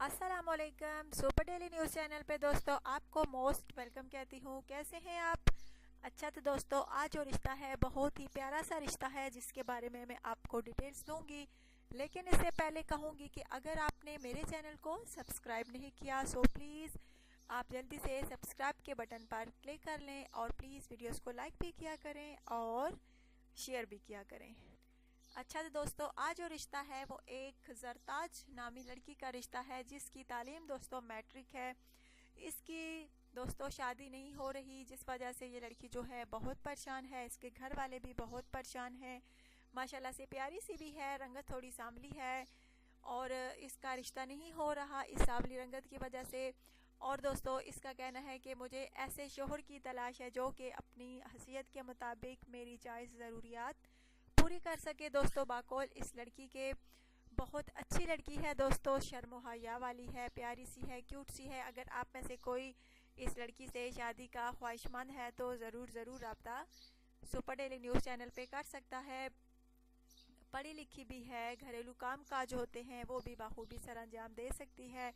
अस्सलामुअलैकुम। Super daily news channel पे दोस्तों आपको मोस्ट वेलकम कहती हूँ। कैसे हैं आप? अच्छा तो दोस्तों आज जो रिश्ता है बहुत ही प्यारा सा रिश्ता है जिसके बारे में मैं आपको डिटेल्स दूंगी, लेकिन इससे पहले कहूँगी कि अगर आपने मेरे चैनल को सब्सक्राइब नहीं किया सो प्लीज़ आप जल्दी से सब्सक्राइब के बटन पर क्लिक कर लें और प्लीज़ वीडियोस को लाइक भी किया करें और शेयर भी किया करें। अच्छा तो दोस्तों आज जो रिश्ता है वो एक जरताज नामी लड़की का रिश्ता है जिसकी तालीम दोस्तों मैट्रिक है। इसकी दोस्तों शादी नहीं हो रही, जिस वजह से ये लड़की जो है बहुत परेशान है। इसके घर वाले भी बहुत परेशान हैं। माशाल्लाह से प्यारी सी भी है, रंगत थोड़ी सांवली है और इसका रिश्ता नहीं हो रहा इस सांवली रंगत की वजह से। और दोस्तों इसका कहना है कि मुझे ऐसे शोहर की तलाश है जो कि अपनी हैसियत के मुताबिक मेरी जायज़ ज़रूरियात पूरी कर सके। दोस्तों बाकौल इस लड़की के बहुत अच्छी लड़की है दोस्तों, शर्म व हया वाली है, प्यारी सी है, क्यूट सी है। अगर आप में से कोई इस लड़की से शादी का ख्वाहिशमंद है तो ज़रूर रब्ता सुपर डेली न्यूज़ चैनल पे कर सकता है। पढ़ी लिखी भी है, घरेलू काम काज होते हैं वो भी बाखूबी सर अंजाम दे सकती है।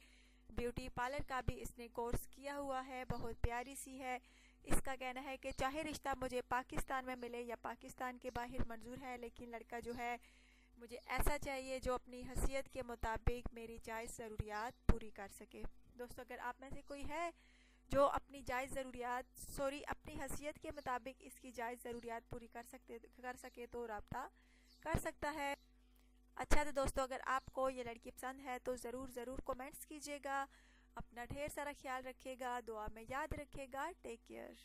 ब्यूटी पार्लर का भी इसने कोर्स किया हुआ है, बहुत प्यारी सी है। इसका कहना है कि चाहे रिश्ता मुझे पाकिस्तान में मिले या पाकिस्तान के बाहर मंजूर है, लेकिन लड़का जो है मुझे ऐसा चाहिए जो अपनी हैसियत के मुताबिक मेरी जायज़ ज़रूरियात पूरी कर सके। दोस्तों अगर आप में से कोई है जो अपनी जायज़ ज़रूरियात अपनी हैसियत के मुताबिक इसकी जायज़ ज़रूरियात पूरी कर सके तो रब्ता कर सकता है। अच्छा तो दोस्तों अगर आपको ये लड़की पसंद है तो ज़रूर कमेंट्स कीजिएगा। अपना ढेर सारा ख्याल रखिएगा, दुआ में याद रखिएगा। Take care.